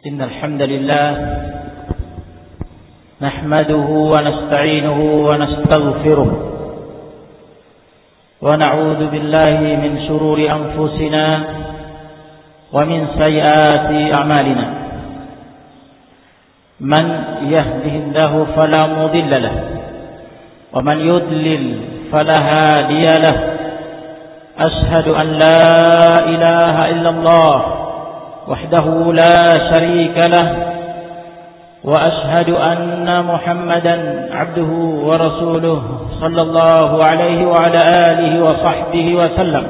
إن الحمد لله نحمده ونستعينه ونستغفره ونعوذ بالله من شرور أنفسنا ومن سيئات أعمالنا من يهده الله فلا مضل له ومن يضلل فلا هادي له أشهد أن لا إله إلا الله وحده لا شريك له وأشهد أن محمدا عبده ورسوله صلى الله عليه وعلى آله وصحبه وسلم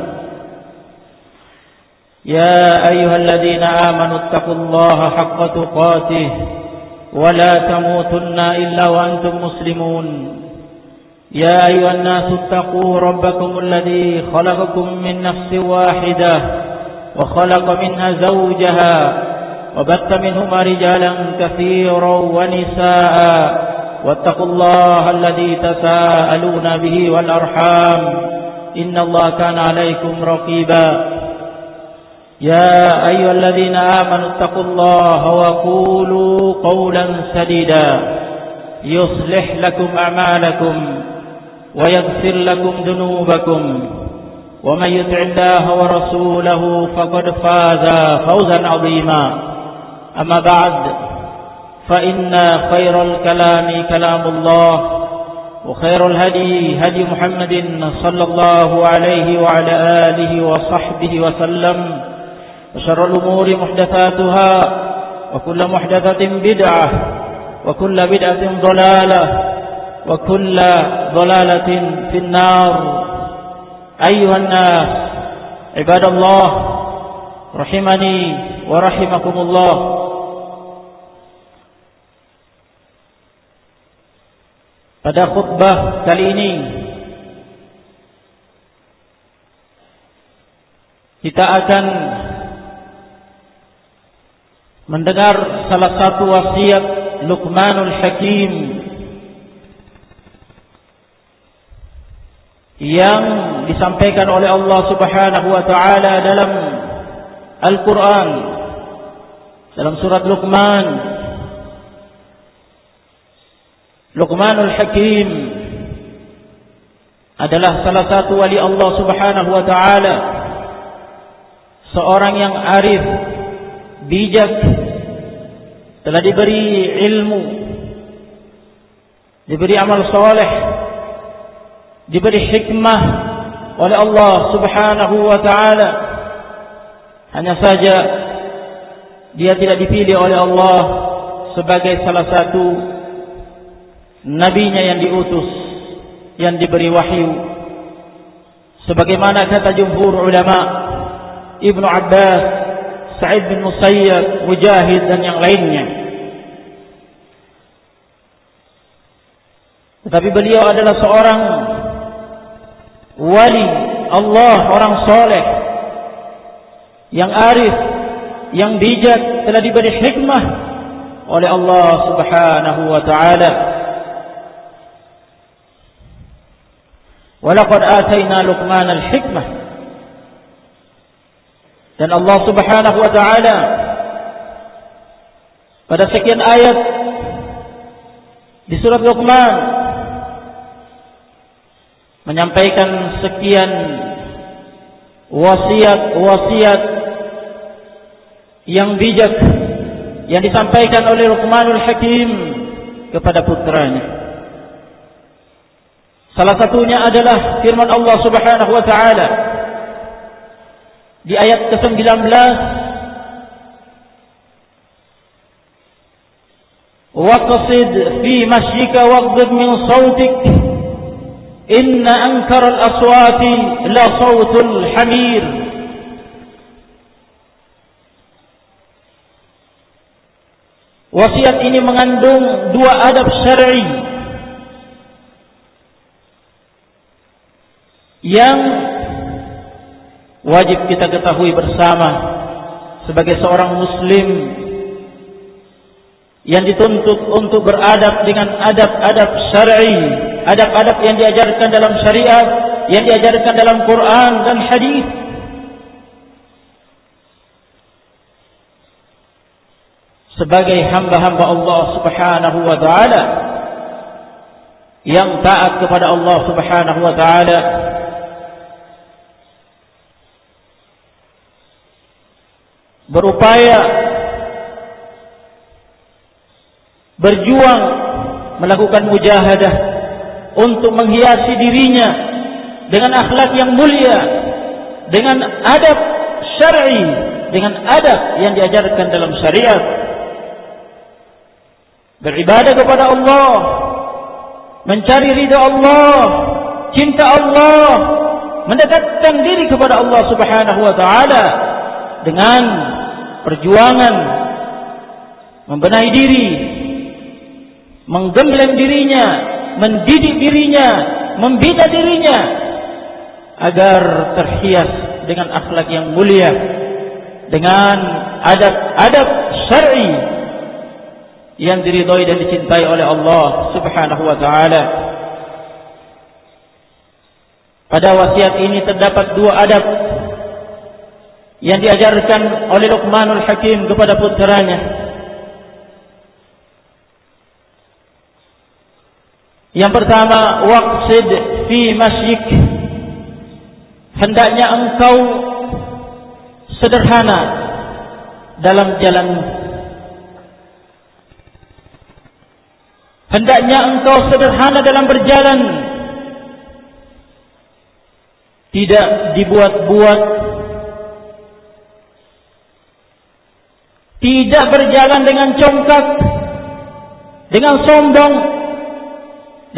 يا أيها الذين آمنوا اتقوا الله حق تقاته ولا تموتن إلا وأنتم مسلمون يا أيها الناس اتقوا ربكم الذي خلقكم من نفس واحدة وخلق منها زوجها وبث منهما رجالا كثيرا ونساء واتقوا الله الذي تساءلون به والأرحام إن الله كان عليكم رقيبا يا أيها الذين آمنوا اتقوا الله وقولوا قولا سديدا يصلح لكم أعمالكم ويغفر لكم ذنوبكم ومن يطع الله ورسوله فقد فاز فوزا عظيما أما بعد فإن خير الكلام كلام الله وخير الهدي هدي محمد صلى الله عليه وعلى آله وصحبه وسلم وشر الأمور محدثاتها وكل محدثة بدعة وكل بدعة ضلالة وكل ضلالة في النار أيها الناس عباد الله رحمني ورحمكم الله. Pada khutbah kali ini kita akan mendengar salah satu wasiat Luqmanul Hakim yang disampaikan oleh Allah Subhanahu wa taala dalam Al-Qur'an dalam surat Luqman. Luqmanul Hakim adalah salah satu wali Allah Subhanahu wa taala, seorang yang arif, bijak, telah diberi ilmu, diberi amal soleh, diberi hikmah oleh Allah Subhanahu wa taala. Hanya saja dia tidak dipilih oleh Allah sebagai salah satu nabinya yang diutus, yang diberi wahyu. Sebagaimana kata jumhur ulama, Ibnu Abbas, Sa'id bin Musayyab, Mujahid dan yang lainnya. Tetapi beliau adalah seorang wali Allah, orang soleh yang arif, yang bijak, telah diberi hikmah oleh Allah Subhanahu wa taala. Walaqad atayna Luqman al-hikmah. Dan Allah Subhanahu wa taala pada sekian ayat di surat Luqman menyampaikan sekian wasiat-wasiat yang bijak yang disampaikan oleh Luqmanul Hakim kepada putranya. Salah satunya adalah firman Allah Subhanahu wa taala di ayat ke-19, waqsid fi mashyika waghdud min sautik inna ankara al-aswati la sautul hamir. Wasiat ini mengandung dua adab syar'i yang wajib kita ketahui bersama sebagai seorang muslim yang dituntut untuk beradab dengan adab-adab syar'i, adab-adab yang diajarkan dalam syariat, yang diajarkan dalam Quran dan hadis. sebagai hamba-hamba Allah Subhanahu wa taala yang taat kepada Allah Subhanahu wa taala, berupaya berjuang melakukan mujahadah untuk menghiasi dirinya dengan akhlak yang mulia, dengan adab syar'i, dengan adab yang diajarkan dalam syariat, beribadah kepada Allah, mencari ridha Allah, cinta Allah, mendekatkan diri kepada Allah Subhanahu wa taala dengan perjuangan membenahi diri, menggembleng dirinya, mendidik dirinya, membina dirinya agar terhias dengan akhlak yang mulia, dengan adab-adab syar'i yang diridhai dan dicintai oleh Allah Subhanahu wa taala. Pada wasiat ini terdapat dua adab yang diajarkan oleh Luqmanul Hakim kepada putranya. Yang pertama, waqsid fi masyik, hendaknya engkau sederhana dalam jalanmu. Hendaknya engkau sederhana dalam berjalan, tidak dibuat-buat, tidak berjalan dengan congkak, dengan sombong,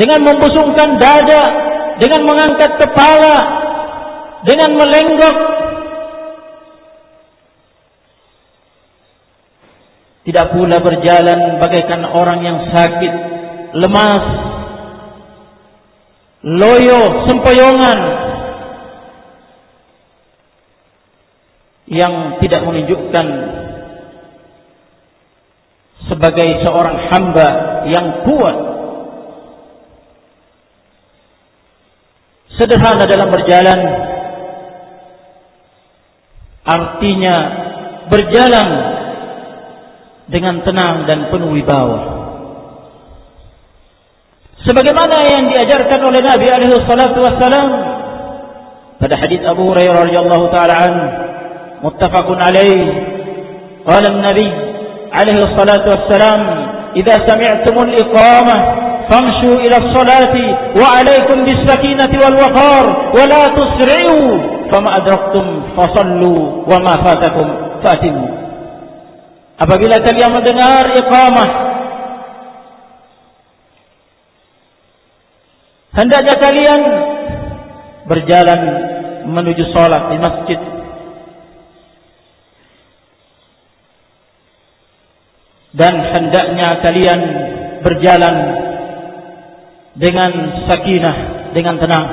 dengan membusungkan dada, dengan mengangkat kepala, dengan melenggok. Tidak pula berjalan bagaikan orang yang sakit, lemas, loyo, sempoyongan, yang tidak menunjukkan sebagai seorang hamba yang kuat. Sederhana dalam berjalan artinya berjalan dengan tenang dan penuh wibawa, sebagaimana yang diajarkan oleh Nabi alaihi salatu wassalam pada hadis Abu Hurairah radhiyallahu taala an, muttafaqun alaih. Qala an-nabi alaihi salatu wassalam, idza sami'tumul iqamah famshu ila as-salati wa 'alaykum bis-sakinati wal waqar wa la tusri'u fama adraktum fasallu wa ma fatakum fatimu. Apabila kalian mendengar iqamah, hendaknya kalian berjalan menuju salat di masjid, dan hendaknya kalian berjalan dengan sakinah, dengan tenang,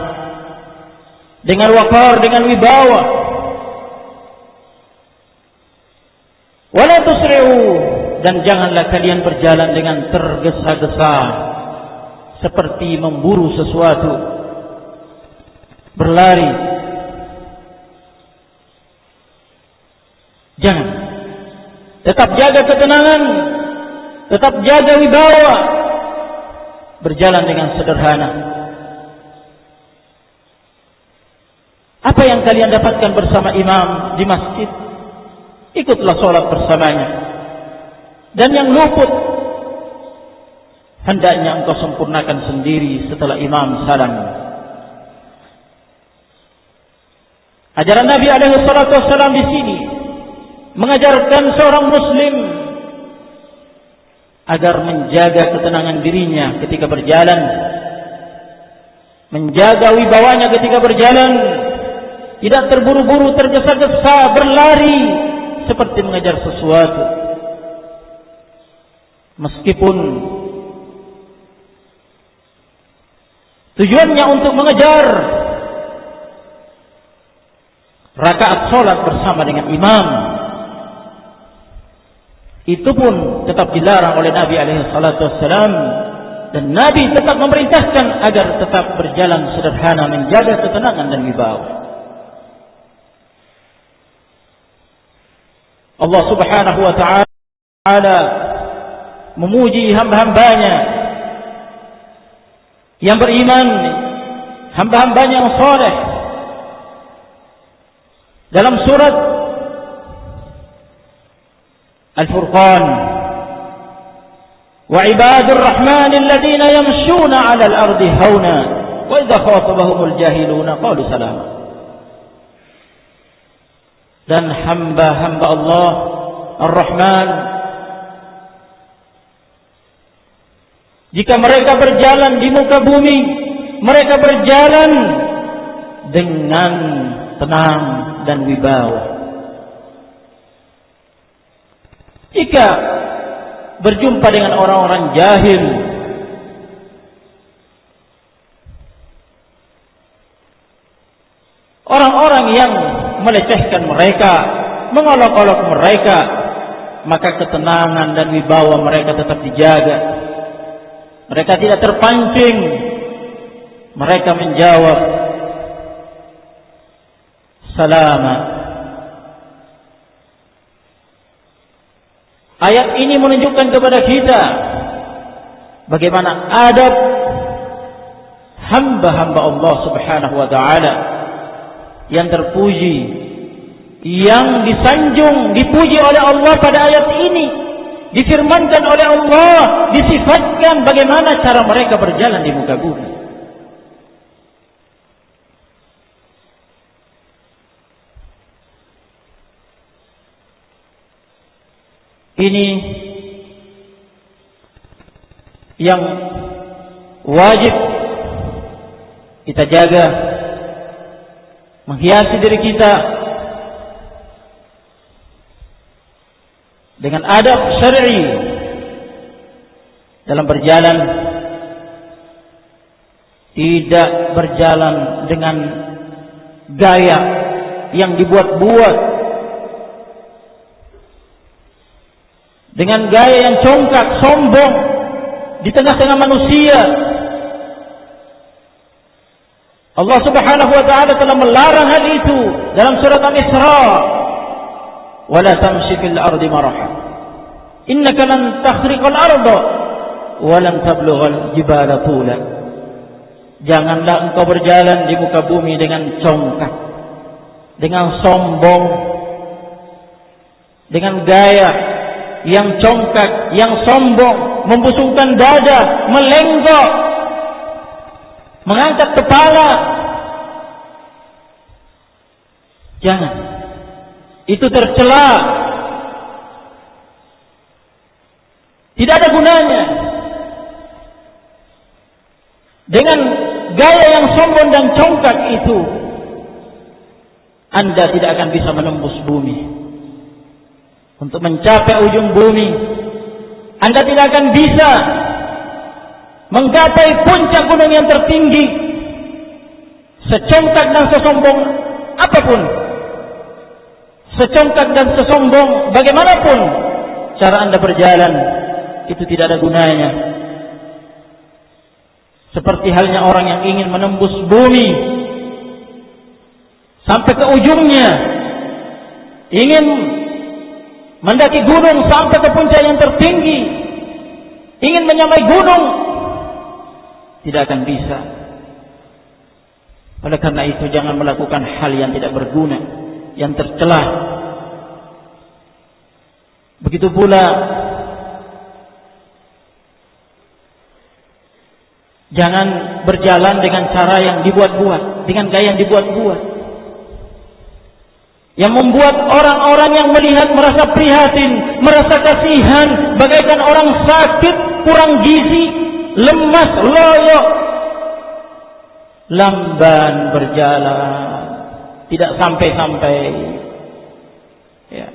dengan waqar, dengan wibawa. Wala tusri'u, dan janganlah kalian berjalan dengan tergesa-gesa seperti memburu sesuatu, berlari. Jangan. Tetap jaga ketenangan, tetap jaga wibawa, berjalan dengan sederhana. Apa yang kalian dapatkan bersama imam di masjid, ikutlah sholat bersamanya. Dan yang luput, hendaknya engkau sempurnakan sendiri setelah imam salam. Ajaran Nabi alaihi salatu wassalam di sini mengajarkan seorang muslim agar menjaga ketenangan dirinya ketika berjalan, menjaga wibawanya ketika berjalan, tidak terburu-buru, tergesa-gesa, berlari seperti mengejar sesuatu. Meskipun tujuannya untuk mengejar rakaat sholat bersama dengan imam, itu pun tetap dilarang oleh Nabi alaihi salatu wassalam. Dan Nabi tetap memerintahkan agar tetap berjalan sederhana, menjaga ketenangan dan wibawa. Allah Subhanahu wa ta'ala memuji hamba-hambanya yang beriman, hamba-hambanya yang saleh. Dalam surat Al-Furqan, wa ibadur rahmanil ladzina yamshuna 'alal ardi hauna wa idza khatabahumul jahiluna qalu salama. Dan hamba-hamba Allah Ar-Rahman, jika mereka berjalan di muka bumi, mereka berjalan dengan tenang dan wibawa. Jika berjumpa dengan orang-orang jahil, orang-orang yang melecehkan mereka, mengolok-olok mereka, maka ketenangan dan wibawa mereka tetap dijaga. Mereka tidak terpancing. Mereka menjawab, salama. Ayat ini menunjukkan kepada kita bagaimana adab hamba-hamba Allah Subhanahu wa taala yang terpuji, yang disanjung, dipuji oleh Allah pada ayat ini. Difirmankan oleh Allah, disifatkan bagaimana cara mereka berjalan di muka bumi. Ini yang wajib kita jaga, menghiasi diri kita dengan adab syar'i dalam berjalan. Tidak berjalan dengan gaya yang dibuat-buat, dengan gaya yang congkak, sombong di tengah-tengah manusia. Allah Subhanahu wa taala telah melarang hal itu dalam surat Al-Isra. Wala tamshi fil ardi maraha innaka lan takhriqal arda wa lan tablughal jibala tula. Janganlah engkau berjalan di muka bumi dengan congkak, dengan sombong, dengan gaya yang congkak, yang sombong, membusungkan dada, melenggok, mengangkat kepala. Jangan. Itu tercela. Tidak ada gunanya. Dengan gaya yang sombong dan congkak itu, Anda tidak akan bisa menembus bumi. Untuk mencapai ujung bumi, Anda tidak akan bisa menggapai puncak gunung yang tertinggi. Secongkak dan sesombong apapun, secongkak dan sesombong bagaimanapun cara Anda berjalan, itu tidak ada gunanya. Seperti halnya orang yang ingin menembus bumi sampai ke ujungnya, ingin mendaki gunung sampai ke puncak yang tertinggi, ingin menyamai gunung, tidak akan bisa. Oleh karena itu, jangan melakukan hal yang tidak berguna, yang tercela. Begitu pula jangan berjalan dengan cara yang dibuat-buat, dengan gaya yang dibuat-buat, yang membuat orang-orang yang melihat merasa prihatin, merasa kasihan, bagaikan orang sakit, kurang gizi, lemas, loyo, lamban berjalan, tidak sampai-sampai, ya,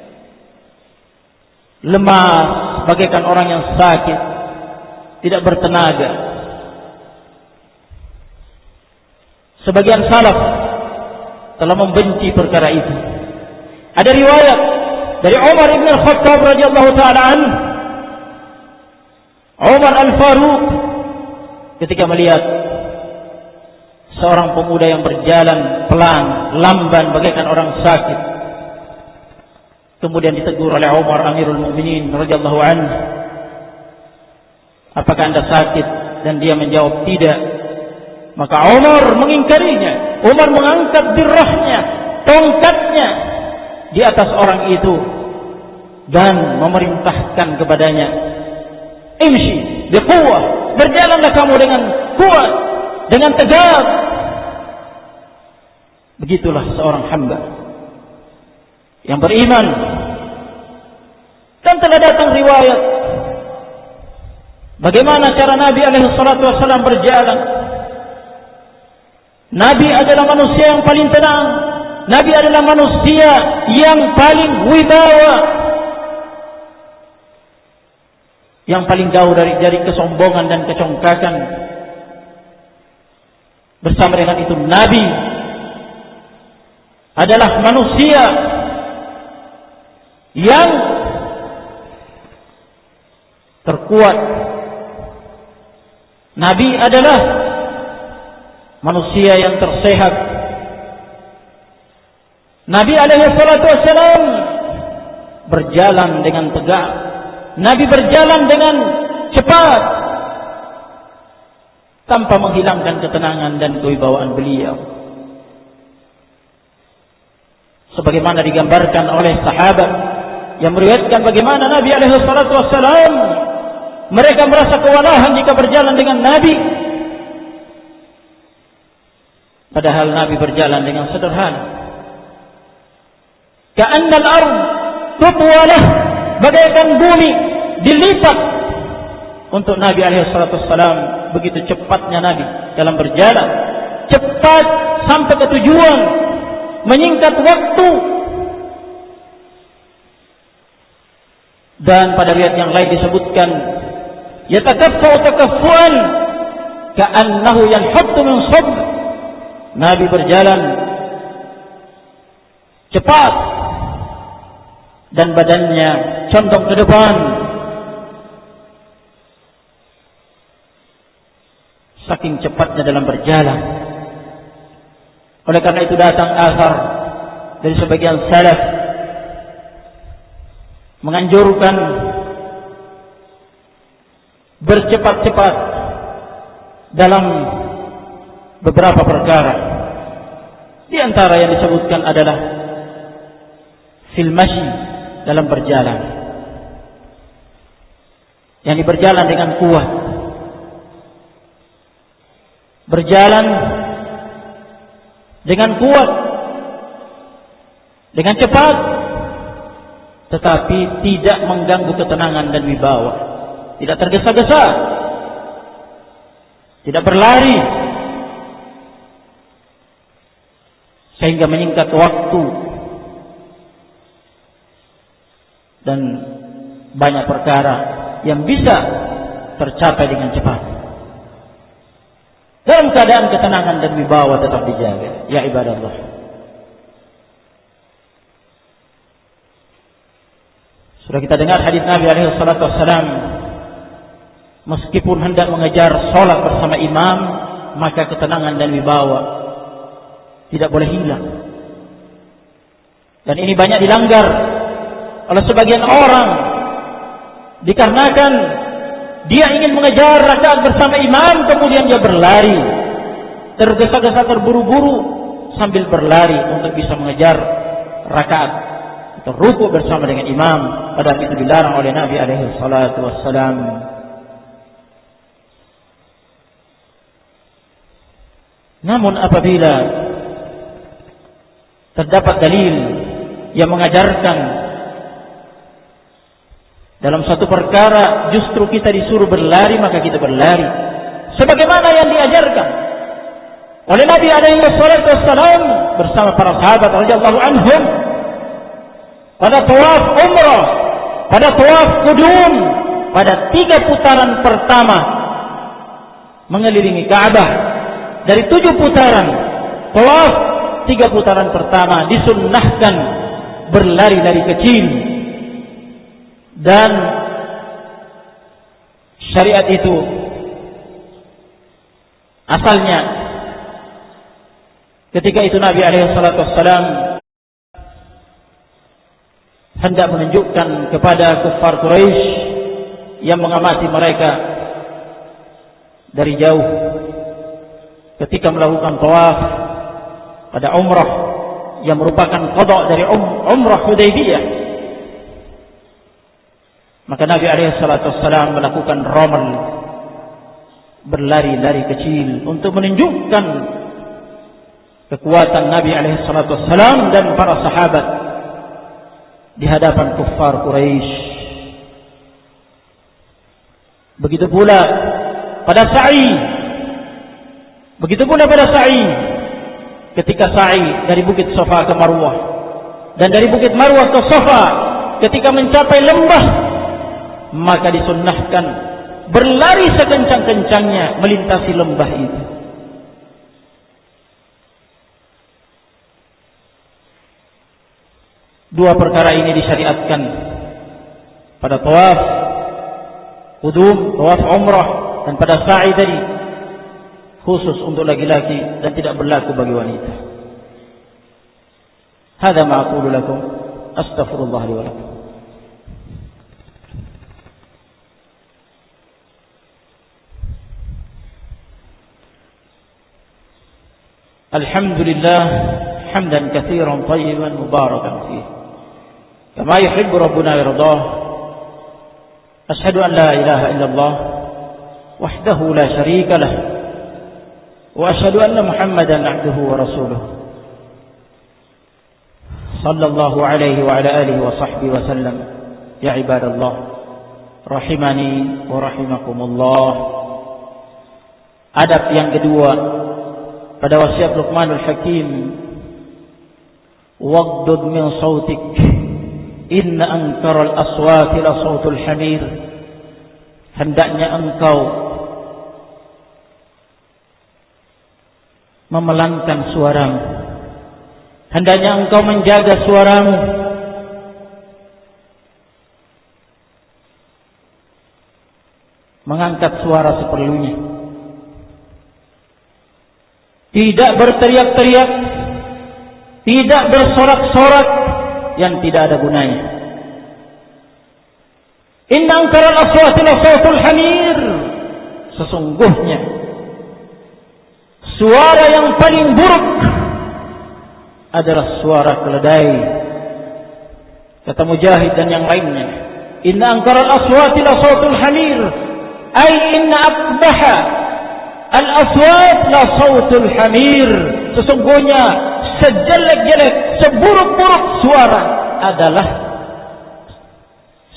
lemas, bagaikan orang yang sakit, tidak bertenaga. Sebagian salaf telah membenci perkara itu. Ada riwayat dari Umar ibn al-Khattab radhiyallahu ta'ala anhu, Umar al-Faruq, ketika melihat seorang pemuda yang berjalan pelan, lamban, bagaikan orang sakit, kemudian ditegur oleh Umar Amirul Mukminin radhiyallahu anhu, apakah Anda sakit? Dan dia menjawab tidak. Maka Umar mengingkarinya. Umar mengangkat dirahnya, tongkatnya di atas orang itu dan memerintahkan kepadanya, imshi biquwwah, berjalanlah kamu dengan kuat, dengan tegar. Begitulah seorang hamba yang beriman. Dan telah datang riwayat bagaimana cara Nabi SAW berjalan. Nabi adalah manusia yang paling tenang. Nabi adalah manusia yang paling wibawa, yang paling jauh dari kesombongan dan kecongkakan. Bersama dengan itu, Nabi adalah manusia yang terkuat. Nabi adalah manusia yang tersehat. Nabi SAW berjalan dengan tegak. Nabi berjalan dengan cepat tanpa menghilangkan ketenangan dan kewibawaan beliau. Sebagaimana digambarkan oleh sahabat yang meriwayatkan bagaimana Nabi SAW mereka merasa kewalahan jika berjalan dengan Nabi, padahal Nabi berjalan dengan sederhana. Ka'annal ardh tutwalah, bagaikan bumi dilipat untuk Nabi SAW. Begitu cepatnya Nabi dalam berjalan, cepat sampai ke tujuan, menyingkat waktu. Dan pada riwayat yang lain disebutkan, yatakaffa'u takaffuan ka'annahu yanhattu min sabr. Nabi berjalan cepat dan badannya condong ke depan. Saking cepatnya dalam berjalan. Oleh karena itu datang asar dari sebagian salaf menganjurkan bercepat-cepat dalam beberapa perkara. Di antara yang disebutkan adalah fil masyi, dalam berjalan. Yang berjalan dengan kuat. Berjalan dengan kuat, dengan cepat, tetapi tidak mengganggu ketenangan dan wibawa. Tidak tergesa-gesa, tidak berlari, sehingga menyingkat waktu dan banyak perkara yang bisa tercapai dengan cepat. Dalam keadaan ketenangan dan wibawa tetap dijaga. Ya ibadallah. Sudah kita dengar hadis Nabi SAW, meskipun hendak mengejar sholat bersama imam, maka ketenangan dan wibawa tidak boleh hilang. Dan ini banyak dilanggar oleh sebagian orang, dikarenakan dia ingin mengejar rakaat bersama imam, kemudian dia berlari, tergesa-gesa, terburu-buru sambil berlari untuk bisa mengejar rakaat atau rukuk bersama dengan imam. Padahal itu dilarang oleh Nabi SAW. Namun apabila terdapat dalil yang mengajarkan dalam satu perkara justru kita disuruh berlari, maka kita berlari sebagaimana yang diajarkan oleh Nabi SAW bersama para sahabat radhiyallahu anhum pada tawaf umrah, pada tawaf qudum, pada 3 putaran pertama mengelilingi Ka'bah. Dari 7 putaran tawaf, 3 putaran pertama disunnahkan berlari-lari kecil. Dan syariat itu asalnya ketika itu Nabi SAW hendak menunjukkan kepada kuffar Quraisy yang mengamati mereka dari jauh ketika melakukan tawaf pada umrah yang merupakan qada dari umrah Hudaybiyah, maka Nabi SAW melakukan ramal, berlari-lari kecil untuk menunjukkan kekuatan Nabi SAW dan para sahabat di hadapan kuffar Quraisy. Begitu pula pada sa'i, ketika sa'i dari bukit Safa ke Marwah dan dari bukit Marwah ke Safa, ketika mencapai lembah, maka disunnahkan berlari sekencang-kencangnya melintasi lembah itu. Dua perkara ini disyariatkan pada tawaf qudum, tawaf umrah, dan pada sa'i tadi, khusus untuk laki-laki dan tidak berlaku bagi wanita. Hadza ma aqulu lakum, astaghfirullah li wa lakum. Alhamdulillah hamdan katsiran tayyiban mubarakan fihi kama yuhibbu rabbuna yardah. Asyhadu an la ilaha illallah wahdahu la syarika lah wa asyhadu anna Muhammadan abduhu wa rasuluh sallallahu alaihi wa ala alihi wa sahbihi wa sallam. Ya ibadallah rahimani wa rahimakumullah. Adab yang kedua pada wasiat Luqmanul Hakim, waghdud min sautik inna ankaral aswati la sautul hamir. Hendaknya engkau memelankan suaramu, hendaknya engkau menjaga suaramu, mengangkat suara seperlunya, tidak berteriak-teriak, tidak bersorak-sorak yang tidak ada gunanya. Inna ankaral aswati la sautul hamir. Sesungguhnya suara yang paling buruk adalah suara keledai. Kata Mujahid dan yang lainnya, inna ankaral aswati la sautul hamir, ay inna aqbaha al aswat la sautul hamir. Sesungguhnya sejelek-jelek, seburuk-buruk suara adalah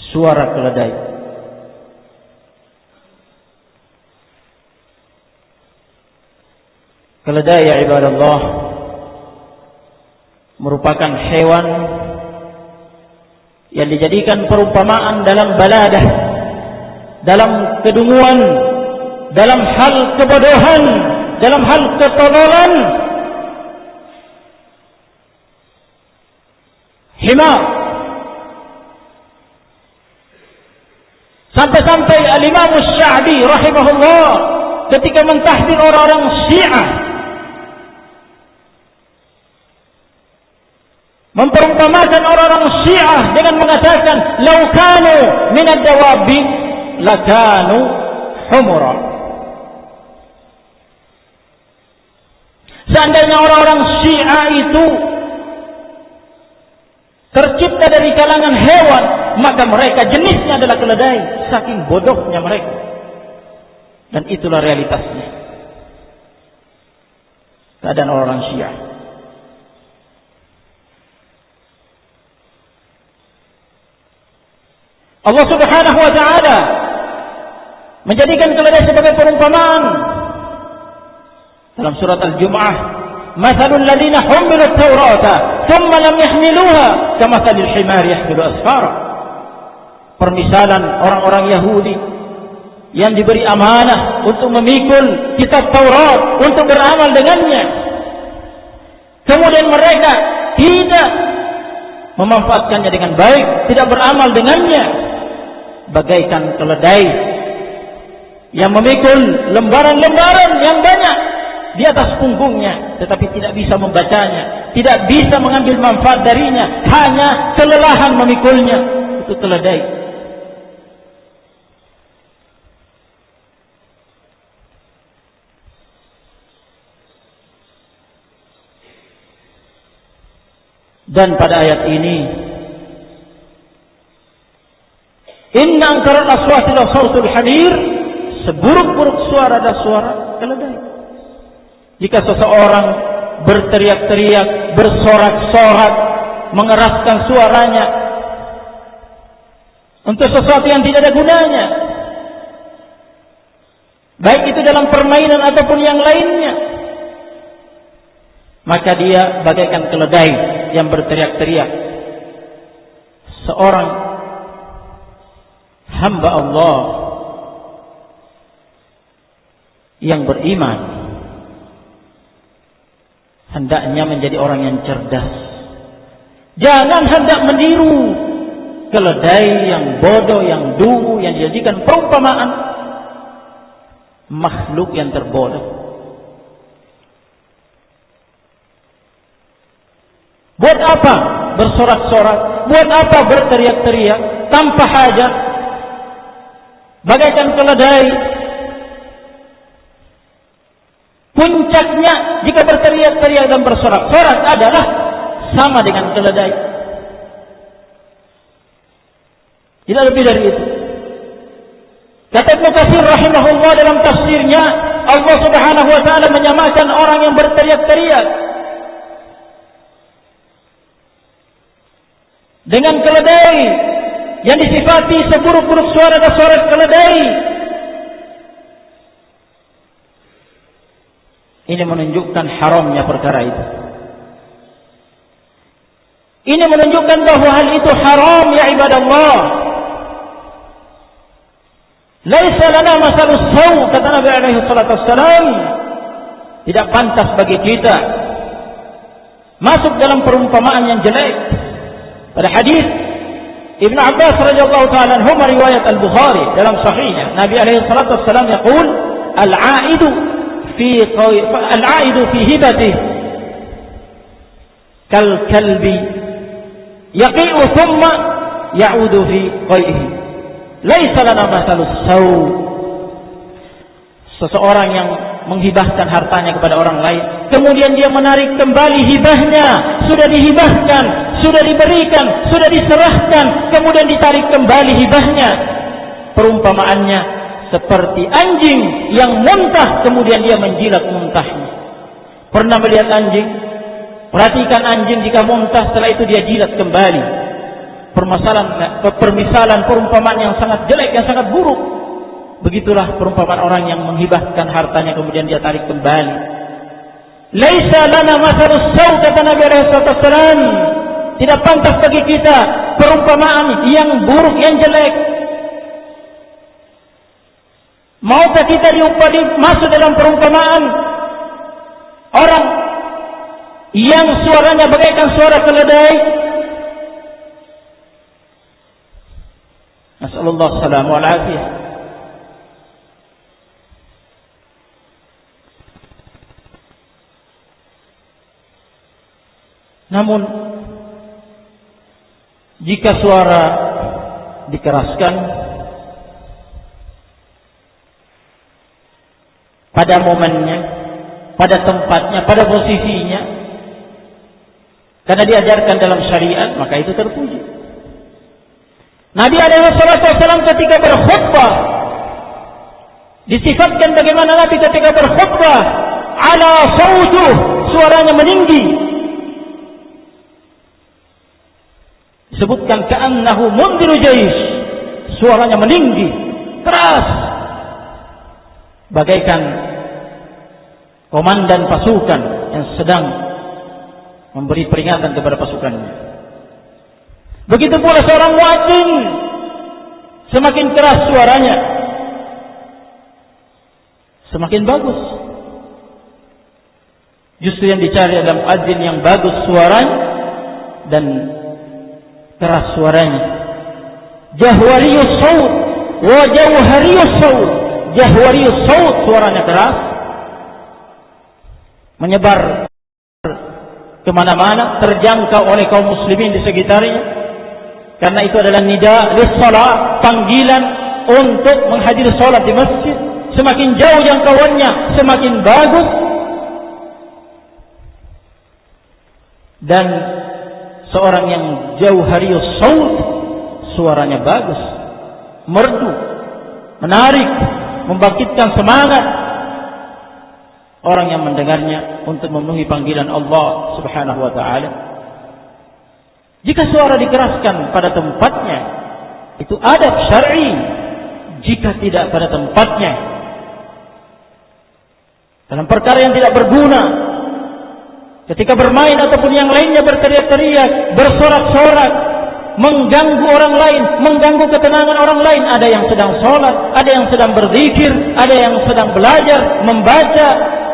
suara keledai. Keledai, ya ibadallah, merupakan hewan yang dijadikan perumpamaan dalam baladah, dalam kedunguan, dalam hal kebodohan, dalam hal ketololan. Himar. Sampai-sampai Al-Imam Sya'bi rahimahullah ketika mentahdir orang-orang Syiah, memperumpamakan orang-orang Syiah dengan mengatakan, "Lau kanu min ad-dawabi lakanu humura." Seandainya orang-orang Syiah itu tercipta dari kalangan hewan, maka mereka jenisnya adalah keledai. Saking bodohnya mereka. Dan itulah realitasnya keadaan orang Syiah. Allah Subhanahu wa ta'ala menjadikan keledai sebagai perumpamaan dalam surat Al-Jumu'ah. Mathalul ladzina humilut Taurata thumma lam yahmiluha kamathalil himari yahmilu asfara. Permisalan orang-orang Yahudi yang diberi amanah untuk memikul kitab Taurat, untuk beramal dengannya, kemudian mereka tidak memanfaatkannya dengan baik, tidak beramal dengannya, bagaikan keledai yang memikul lembaran-lembaran yang banyak di atas punggungnya, tetapi tidak bisa membacanya, tidak bisa mengambil manfaat darinya, hanya kelelahan memikulnya. Itu keledai. Dan pada ayat ini, inna ankaral aswati la sautul hamir, seburuk-buruk suara adalah suara keledai. Jika seseorang berteriak-teriak, bersorak-sorak, mengeraskan suaranya untuk sesuatu yang tidak ada gunanya, baik itu dalam permainan ataupun yang lainnya, maka dia bagaikan keledai yang berteriak-teriak. Seorang hamba Allah yang beriman hendaknya menjadi orang yang cerdas. Jangan hendak meniru keledai yang bodoh, yang dungu, yang dijadikan perumpamaan makhluk yang terbodoh. Buat apa bersorak-sorak? Buat apa berteriak-teriak tanpa hajat? Bagaikan keledai. Puncaknya jika berteriak-teriak dan bersorak-sorak adalah sama dengan keledai. Tidak lebih dari itu. Kata Ibnu Katsir rahimahullah dalam tafsirnya, Allah Subhanahu wa taala menyamakan orang yang berteriak-teriak dengan keledai yang disifati seburuk-buruk suara dan suara keledai. Ini menunjukkan haramnya perkara itu. Ini menunjukkan bahwa hal itu haram, ya ibadallah. Laisa lana masalus saw, kata Nabi alaihi salatu wassalam. Tidak pantas bagi kita masuk dalam perumpamaan yang jelek. Pada hadis Ibnu Abbas radhiyallahu ta'ala anhu riwayat Al-Bukhari dalam sahihnya, Nabi alaihi salatu wassalam yaqul al-'aidu fi hibatihi kal kalbi yaqi'u thumma ya'udu fi qai'ihi laisa lana masalus saw. Seseorang yang menghibahkan hartanya kepada orang lain, kemudian dia menarik kembali hibahnya, sudah dihibahkan, sudah diberikan, sudah diserahkan, kemudian ditarik kembali hibahnya. Perumpamaannya seperti anjing yang muntah, kemudian dia menjilat muntahnya. Pernah melihat anjing? Perhatikan anjing jika muntah, setelah itu dia jilat kembali. Permisalan perumpamaan yang sangat jelek, yang sangat buruk. Begitulah perumpamaan orang yang menghibahkan hartanya kemudian dia tarik kembali. Laisa lana mathalus saw, kata Nabi alaihi wasallam. Tidak pantas bagi kita perumpamaan yang buruk, yang jelek. Maukah kita masuk dalam perumpamaan orang yang suaranya bagaikan suara keledai? Nasallallahu alaihi wasallam. Namun jika suara dikeraskan pada momennya, pada tempatnya, pada posisinya, karena diajarkan dalam syariat, maka itu terpuji. Nabi SAW ketika berkhutbah disifatkan bagaimana Nabi ketika berkhutbah, ala saujuh, suaranya meninggi. Disebutkan ka'annahu mundiru jais, suaranya meninggi, keras, bagaikan komandan pasukan yang sedang memberi peringatan kepada pasukannya. Begitu pula seorang muadzin, semakin keras suaranya, semakin bagus. Justru yang dicari adalah muadzin yang bagus suaranya dan keras suaranya. Jahwariyus saut wa jawhariyus saut. Jahwariyus saut, suaranya keras, menyebar kemana-mana, terjangkau oleh kaum muslimin di sekitarnya. Karena itu adalah nida lis-shalah, panggilan untuk menghadiri salat di masjid. Semakin jauh jangkauannya, semakin bagus. Dan seorang yang jauhariyus saut, suaranya bagus, merdu, menarik, membangkitkan semangat orang yang mendengarnya untuk memenuhi panggilan Allah Subhanahu wa taala. Jika suara dikeraskan pada tempatnya, itu adab syar'i. Jika tidak pada tempatnya, dalam perkara yang tidak berguna, ketika bermain ataupun yang lainnya berteriak-teriak, bersorak-sorak, mengganggu orang lain, mengganggu ketenangan orang lain. Ada yang sedang sholat, ada yang sedang berzikir, ada yang sedang belajar, membaca,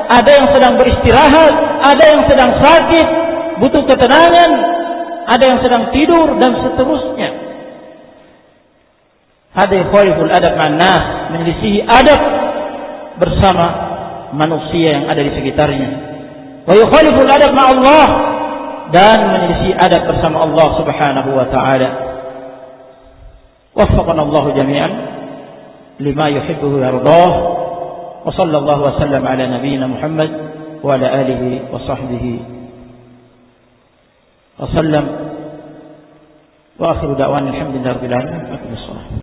ada yang sedang beristirahat, ada yang sedang sakit, butuh ketenangan, ada yang sedang tidur, dan seterusnya. Hada khaliful adab ma'an-nas, menyelisihi adab bersama manusia yang ada di sekitarnya. Wa yukhaliful adab ma'allah, dan menyelisih adab bersama Allah Subhanahu wa taala. Waffaqana Allah jami'an lima yuhibbu wa yardah. Wa sallallahu wa sallam ala nabiyyina Muhammad wa ala alihi wa sahbihi wa sallam. Wa akhiru da'wana alhamdulillahi rabbil alamin.